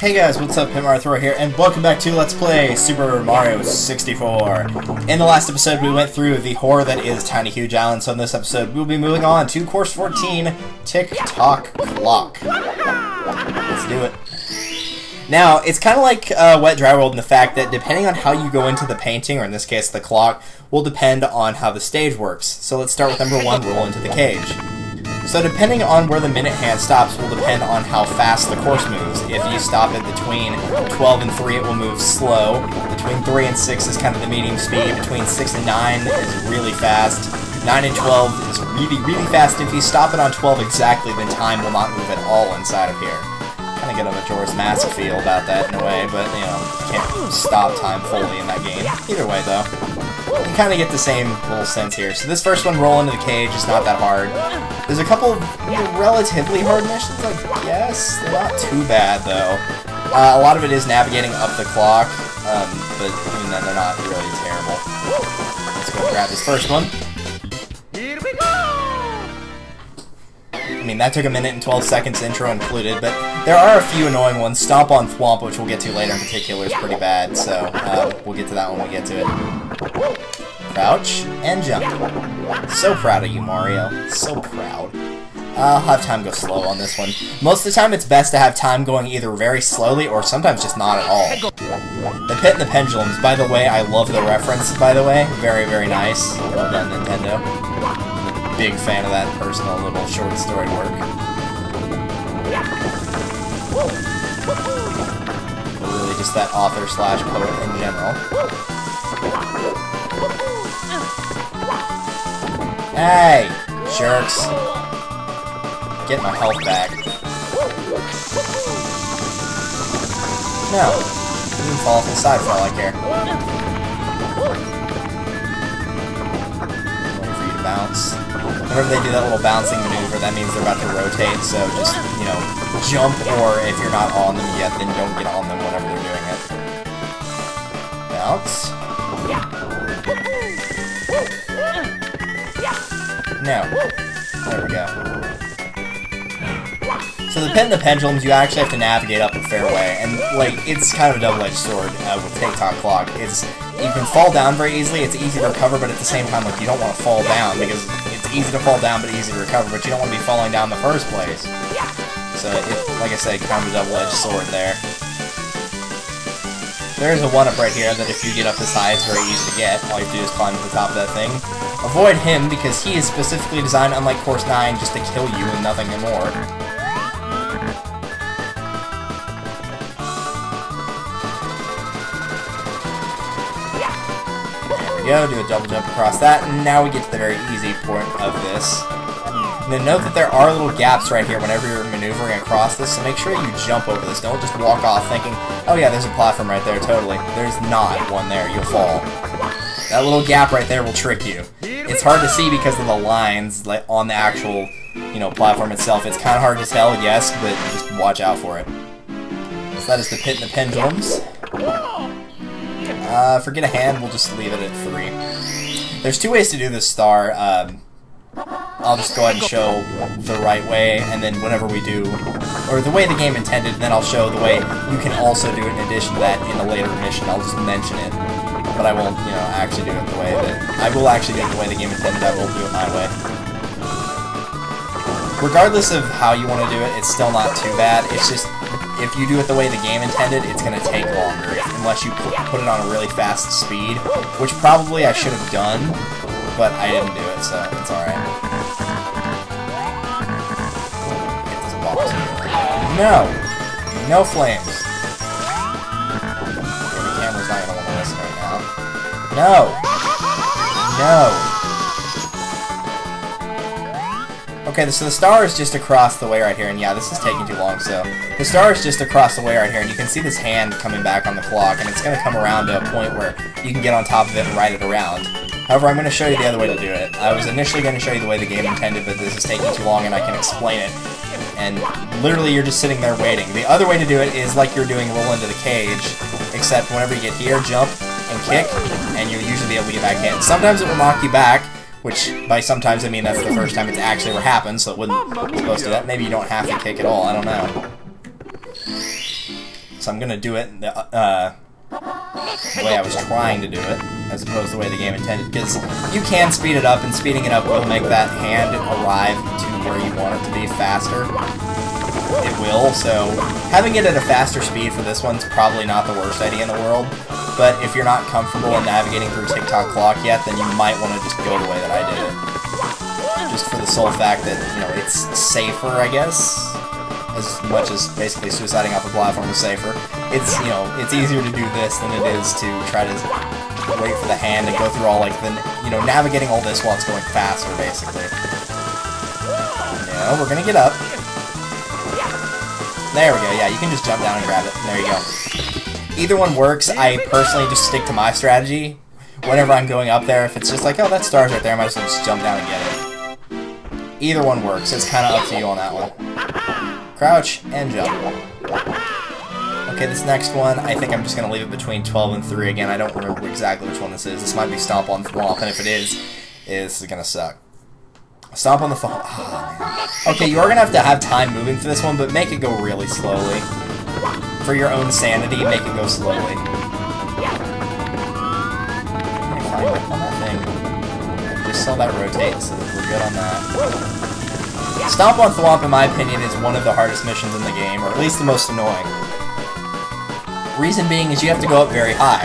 Hey guys, what's up? Pitmarthroy here, and welcome back to Let's Play Super Mario 64. In the last episode, we went through the horror that is Tiny Huge Island, so in this episode, we'll be moving on to Course 14, Tick Tock Clock. Let's do it. Now, it's kind of like Wet Dry World in the fact that depending on how you go into the painting, or in this case the clock, will depend on how the stage works. So let's start with number 1, roll into the cage. So depending on where the minute hand stops will depend on how fast the course moves. If you stop it between 12 and 3, it will move slow. Between 3 and 6 is kind of the medium speed. Between 6 and 9 is really fast. 9 and 12 is really fast. If you stop it on 12 exactly, then time will not move at all inside of here. Kind of get a Majora's Mask feel about that in a way, but, you know, you can't stop time fully in that game. Either way, though, you kind of get the same little sense here. So this first one, roll into the cage, is not that hard. There's a couple relatively hard missions, I guess. They're not too bad, though. A lot of it is navigating up the clock, but even then, they're not really terrible. Let's go grab this first one. Here we go! I mean, that took a minute and 12 seconds, intro included, but there are a few annoying ones. Stomp on Thwomp, which we'll get to later in particular, is pretty bad, so we'll get to that when we get to it. Crouch and jump. So proud of you, Mario. So proud. I'll have time go slow on this one. Most of the time, it's best to have time going either very slowly or sometimes just not at all. The Pit and the Pendulums, by the way, I love the reference, by the way. Very, very nice. Well done, Nintendo. Big fan of that personal little short story work. Really just that author/poet in general. Hey! Jerks. Get my health back. No. You can fall off the side for all I care. Wait for you to bounce. Whenever they do that little bouncing maneuver, that means they're about to rotate, so just, you know, jump, or if you're not on them yet, then don't get on them whenever they're doing it. Bounce. No. There we go. So the Pit and the Pendulums, you actually have to navigate up a fair way, and, like, it's kind of a double-edged sword with Tick Tock Clock. You can fall down very easily, it's easy to recover, but at the same time, like, you don't want to fall down, because it's easy to fall down, but easy to recover, but you don't want to be falling down in the first place. So, like I said, kind of a double-edged sword there. There's a 1-up right here that if you get up this high, it's very easy to get. All you have to do is climb to the top of that thing. Avoid him, because he is specifically designed, unlike Course 9, just to kill you and nothing more. There we go, do a double jump across that, and now we get to the very easy point of this. Now note that there are little gaps right here whenever you're maneuvering across this, so make sure you jump over this. Don't just walk off thinking, oh yeah, there's a platform right there, totally. There's not one there, you'll fall. That little gap right there will trick you. It's hard to see because of the lines like on the actual, you know, platform itself. It's kind of hard to tell, yes, but just watch out for it. So that is the Pit and the Pendulums. Forget a hand, we'll just leave it at 3. There's 2 ways to do this star. I'll just go ahead and show the right way, and then whenever we do, or the way the game intended, then I'll show the way you can also do it in addition to that in a later mission. I'll just mention it, but I won't, you know, actually do it the way that... I will actually do it the way the game intended, I will do it my way. Regardless of how you want to do it, it's still not too bad. It's just, if you do it the way the game intended, it's going to take longer, unless you put it on a really fast speed, which probably I should have done, but I didn't do it, so it's alright. Get this box here. No! No flames. Okay, the camera's not going to want to listen right now. No! No! Okay, so the star is just across the way right here, and yeah, this is taking too long, so... The star is just across the way right here, and you can see this hand coming back on the clock, and it's going to come around to a point where you can get on top of it and ride it around. However, I'm going to show you the other way to do it. I was initially going to show you the way the game intended, but this is taking too long, and I can explain it. And literally, you're just sitting there waiting. The other way to do it is like you're doing roll into the cage, except whenever you get here, jump and kick, and you'll usually be able to get back in. Sometimes it will knock you back, Which, by sometimes, I mean that's the first time it's actually ever happened, so it wouldn't be supposed to do that. Maybe you don't have to kick at all, I don't know. so I'm gonna do it in the way I was trying to do it, as opposed to the way the game intended, because you can speed it up, and speeding it up will make that hand arrive to where you want it to be faster. It will, so having it at a faster speed for this one's probably not the worst idea in the world, but if you're not comfortable in navigating through Tick-Tock Clock yet, then you might want to just go the way that I did it. Just for the sole fact that, you know, it's safer, I guess. As much as basically suiciding off a platform is safer. It's, you know, it's easier to do this than it is to try to wait for the hand and go through all, like, the, you know, navigating all this while it's going faster, basically. No, we're gonna get up. There we go, yeah, you can just jump down and grab it. There you go. Either one works. I personally just stick to my strategy. Whenever I'm going up there, if it's just like, oh, that star's right there, I might as well just jump down and get it. Either one works. It's kind of up to you on that one. Crouch and jump. Okay, this next one, I think I'm just going to leave it between 12 and 3 again. I don't remember exactly which one this is. This might be Stomp on Thwomp, and if it is, this is going to suck. Stomp on the Thwomp. Oh, man. Okay, you are going to have time moving for this one, but make it go really slowly. For your own sanity, make it go slowly. Climb up on that thing. Just saw that rotate, so we're good on that. Stomp on Thwomp, in my opinion, is one of the hardest missions in the game, or at least the most annoying. Reason being is you have to go up very high.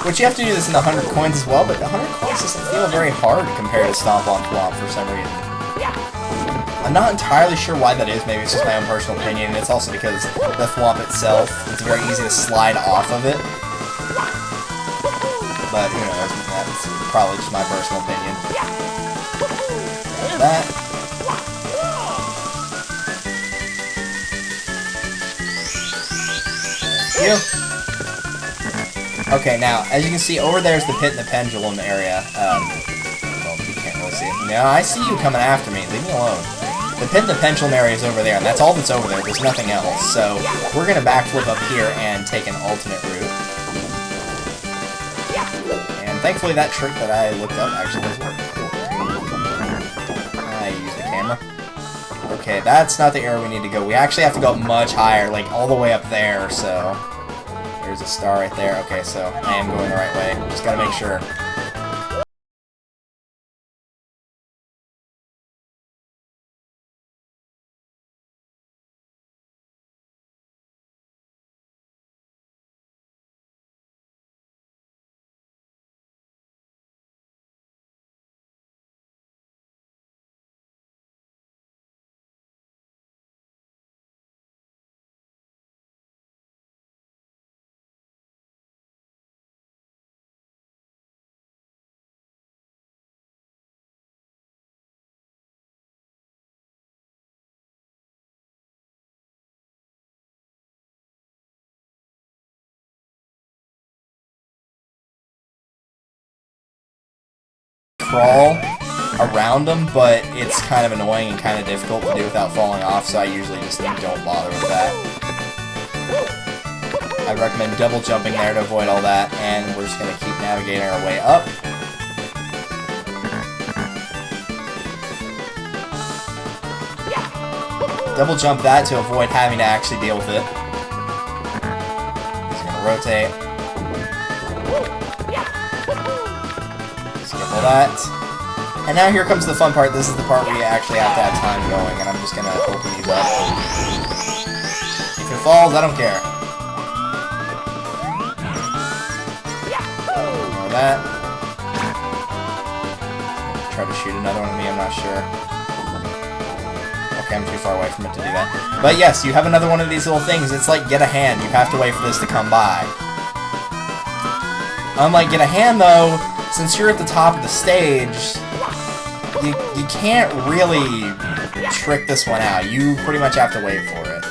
Which you have to do this in the 100 coins as well, but the 100 coins doesn't feel very hard compared to Stomp on Thwomp for some reason. I'm not entirely sure why that is. Maybe it's just my own personal opinion, and it's also because the Thwomp itself, it's very easy to slide off of it. But who knows, that's probably just my personal opinion. Like that. Thank you. Okay, now, as you can see, over there's the pit and the pendulum area. Well, you can't really see it. No, I see you coming after me. Leave me alone. The pit and the pendulum area is over there, and that's all that's over there. There's nothing else. So, we're going to backflip up here and take an alternate route. And thankfully that trick that I looked up actually does work. Cool. I use the camera. Okay, that's not the area we need to go. We actually have to go much higher, like all the way up there, so... There's a star right there. Okay, so I am going the right way. Just gotta make sure. Crawl around them, but it's kind of annoying and kind of difficult to do without falling off, so I usually just don't bother with that. I recommend double jumping there to avoid all that, and we're just going to keep navigating our way up. Double jump that to avoid having to actually deal with it. Just going to rotate. Skip all that. And now here comes the fun part. This is the part where you actually have to have time going, and I'm just going to open these up. If it falls, I don't care. Ignore that. Try to shoot another one at me, I'm not sure. Okay, I'm too far away from it to do that. But yes, you have another one of these little things. It's like Get a Hand. You have to wait for this to come by. Unlike Get a Hand, though, since you're at the top of the stage, you can't really trick this one out. You pretty much have to wait for it.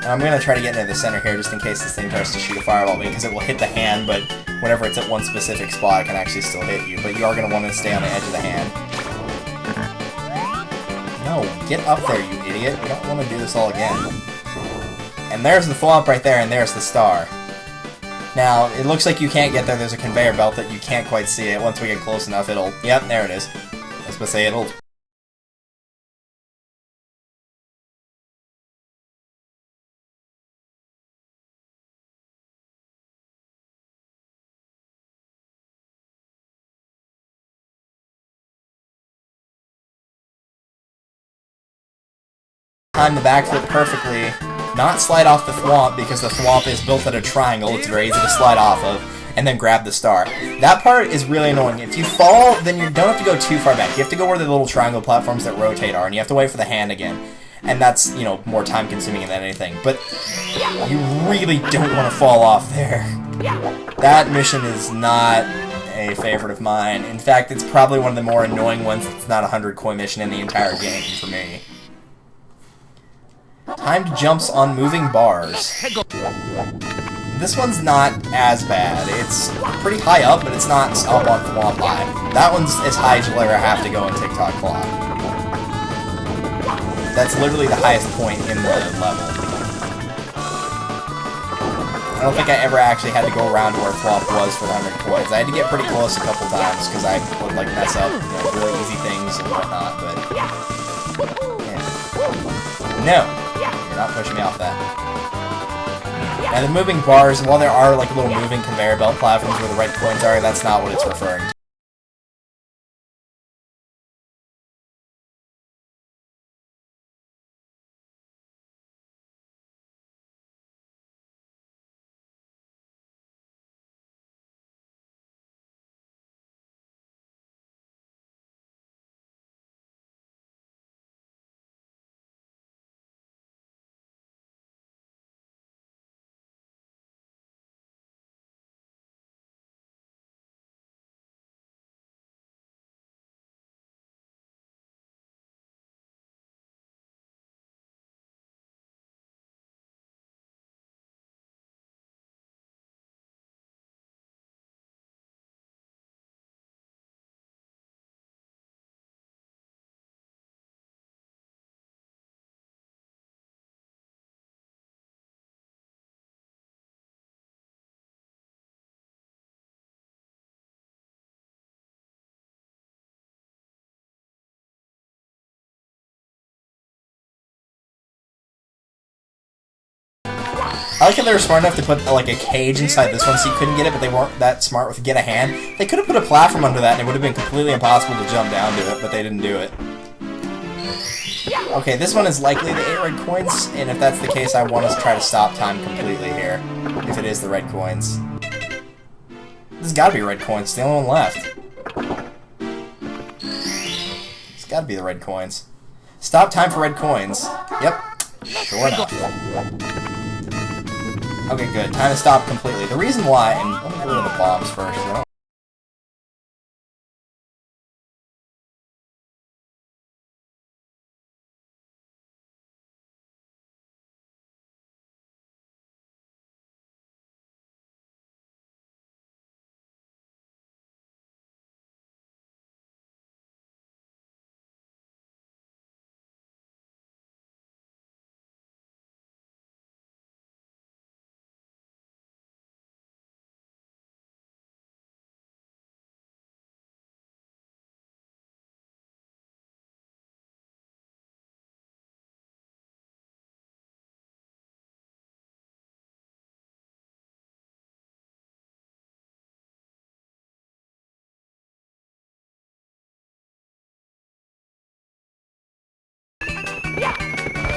And I'm going to try to get into the center here just in case this thing tries to shoot a fireball at me, because it will hit the hand, but whenever it's at one specific spot, it can actually still hit you. But you are going to want to stay on the edge of the hand. No, get up there, you idiot. You don't want to do this all again. And there's the Thwomp right there, and there's the star. Now, it looks like you can't get there. There's a conveyor belt that you can't quite see it. Once we get close enough, it'll... Yep, there it is. I was supposed to say it'll time the backflip perfectly, not slide off the Thwomp, because the Thwomp is built at a triangle, it's very easy to slide off of, and then grab the star. That part is really annoying. If you fall, then you don't have to go too far back. You have to go where the little triangle platforms that rotate are, and you have to wait for the hand again. And that's, you know, more time consuming than anything. But you really don't want to fall off there. That mission is not a favorite of mine. In fact, it's probably one of the more annoying ones that's not a 100 coin mission in the entire game for me. Timed jumps on moving bars. This one's not as bad. It's pretty high up, but it's not Stomp on Thwomp high. That one's as high as you'll ever have to go in Tick-Tock Clock. That's literally the highest point in the level. I don't think I ever actually had to go around where Thwomp was for the 100 coins. I had to get pretty close a couple times because I would like mess up, you know, really easy things and whatnot, but yeah. No! You're not pushing me off that. Now the moving bars, while there are like little moving conveyor belt platforms where the red coins are, that's not what it's referring to. I like how they were smart enough to put like a cage inside this one so you couldn't get it, but they weren't that smart with get a hand. They could have put a platform under that and it would have been completely impossible to jump down to it, but they didn't do it. Okay, this one is likely the 8 red coins, and if that's the case, I want to try to stop time completely here, if it is the red coins. This has got to be red coins, it's the only one left. It's got to be the red coins. Stop time for red coins. Yep, sure enough. Okay, good. Time to stop completely. The reason why, and let me get rid of the bombs first.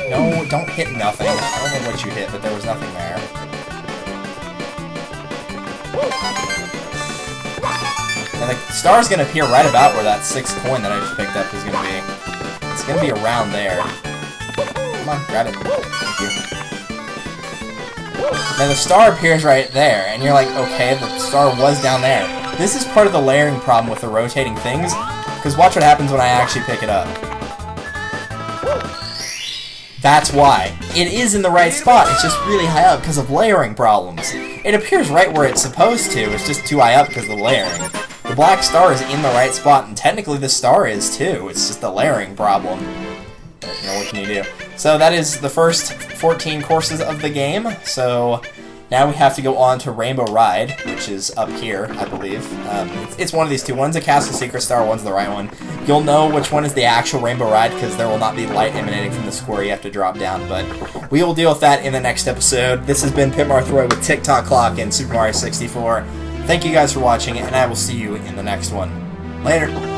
No, don't hit nothing. I don't know what you hit, but there was nothing there. And the star's gonna appear right about where that 6th coin that I just picked up is gonna be. It's gonna be around there. Come on, grab it. Thank you. Now the star appears right there, and you're like, okay, the star was down there. This is part of the layering problem with the rotating things, because watch what happens when I actually pick it up. That's why. It is in the right spot, it's just really high up because of layering problems. It appears right where it's supposed to, it's just too high up because of the layering. The black star is in the right spot, and technically the star is too, it's just the layering problem. But, you know, what can you do? So that is the first 14 courses of the game, so now we have to go on to Rainbow Ride, which is up here, I believe. It's one of these two. One's a Castle Secret Star, one's the right one. You'll know which one is the actual Rainbow Ride because there will not be light emanating from the square you have to drop down, but we will deal with that in the next episode. This has been pitmarthroy with Tick-Tock Clock and Super Mario 64. Thank you guys for watching, and I will see you in the next one. Later!